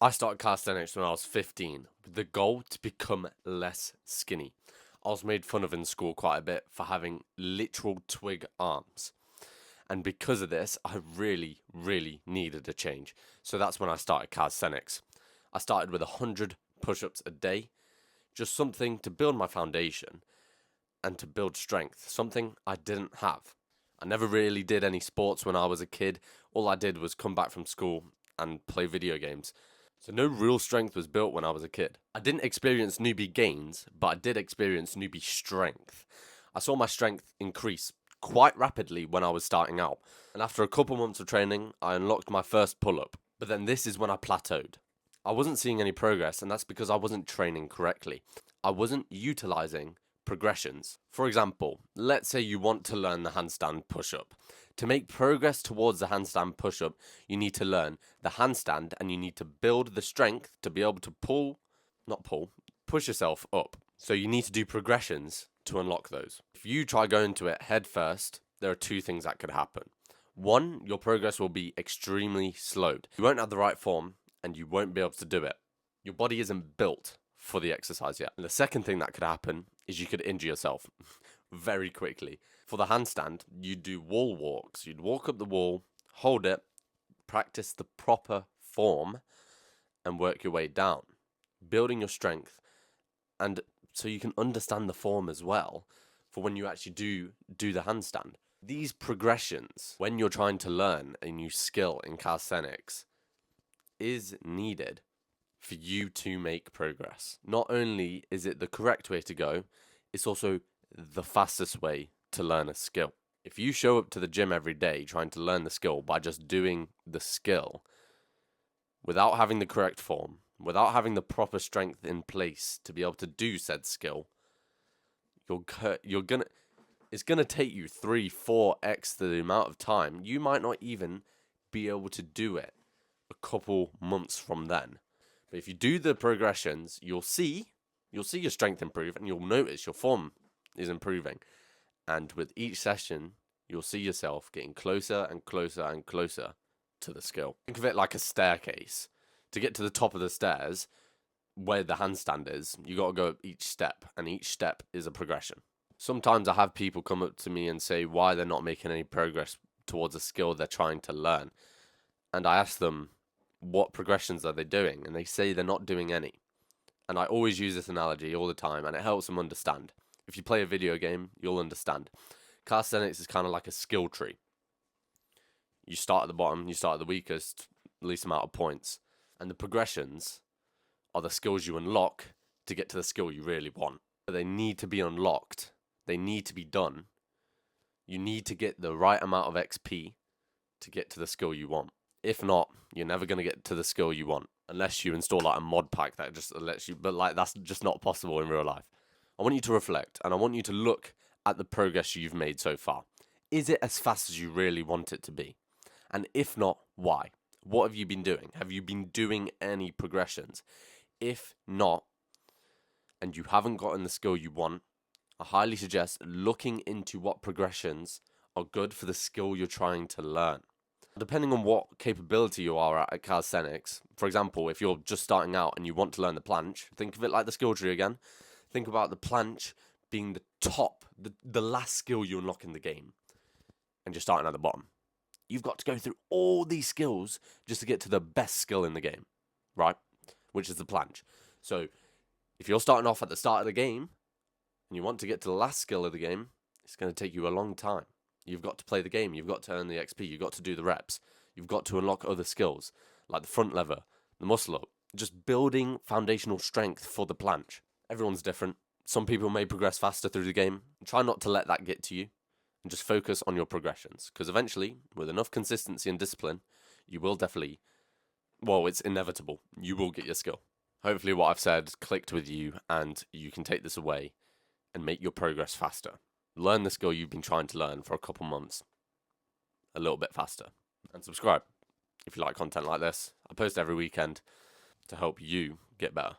I started calisthenics when I was 15 with the goal to become less skinny. I was made fun of in school quite a bit for having literal twig arms. And because of this, I really, really needed a change. So that's when I started calisthenics. I started with 100 push ups a day, just something to build my foundation and to build strength, something I didn't have. I never really did any sports when I was a kid. All I did was come back from school and play video games. So no real strength was built when I was a kid. I didn't experience newbie gains, but I did experience newbie strength. I saw my strength increase quite rapidly when I was starting out. And after a couple months of training, I unlocked my first pull up. But then this is when I plateaued. I wasn't seeing any progress, and that's because I wasn't training correctly. I wasn't utilizing progressions. For example, let's say you want to learn the handstand push up. To make progress towards the handstand push up, you need to learn the handstand and you need to build the strength to be able to push yourself up. So you need to do progressions to unlock those. If you try going to it head first, there are two things that could happen. One, your progress will be extremely slowed. You won't have the right form and you won't be able to do it. Your body isn't built for the exercise yet. And the second thing that could happen is you could injure yourself very quickly. For the handstand, you'd do wall walks. You'd walk up the wall, hold it, practice the proper form, and work your way down, building your strength. And so you can understand the form as well for when you actually do the handstand. These progressions, when you're trying to learn a new skill in calisthenics, is needed for you to make progress. Not only is it the correct way to go, it's also the fastest way to learn a skill. If you show up to the gym every day trying to learn the skill by just doing the skill without having the correct form, without having the proper strength in place to be able to do said skill, it's gonna take you 3-4x the amount of time. You might not even be able to do it a couple months from then. But if you do the progressions, you'll see your strength improve and you'll notice your form is improving. And with each session, you'll see yourself getting closer and closer and closer to the skill. Think of it like a staircase. To get to the top of the stairs, where the handstand is, you got to go up each step, and each step is a progression. Sometimes I have people come up to me and say why they're not making any progress towards a skill they're trying to learn. And I ask them, what progressions are they doing? And they say they're not doing any. And I always use this analogy all the time, and it helps them understand. If you play a video game, you'll understand. Calisthenics is kind of like a skill tree. You start at the bottom, you start at the weakest, least amount of points. And the progressions are the skills you unlock to get to the skill you really want. But they need to be unlocked. They need to be done. You need to get the right amount of XP to get to the skill you want. If not, you're never going to get to the skill you want. Unless you install like a mod pack that just lets you, but like that's just not possible in real life. I want you to reflect and I want you to look at the progress you've made so far. Is it as fast as you really want it to be? And if not, why? What have you been doing? Have you been doing any progressions? If not, and you haven't gotten the skill you want, I highly suggest looking into what progressions are good for the skill you're trying to learn. Depending on what capability you are at calisthenics, for example, if you're just starting out and you want to learn the planche, think of it like the skill tree again. Think about the planche being the top, the last skill you unlock in the game, and you're starting at the bottom. You've got to go through all these skills just to get to the best skill in the game, right? Which is the planche. So if you're starting off at the start of the game and you want to get to the last skill of the game, it's going to take you a long time. You've got to play the game. You've got to earn the XP. You've got to do the reps. You've got to unlock other skills like the front lever, the muscle up, just building foundational strength for the planche. Everyone's different. Some people may progress faster through the game. Try not to let that get to you and just focus on your progressions, because eventually, with enough consistency and discipline, you will definitely, it's inevitable. You will get your skill. Hopefully what I've said clicked with you and you can take this away and make your progress faster. Learn the skill you've been trying to learn for a couple months a little bit faster. And subscribe if you like content like this. I post every weekend to help you get better.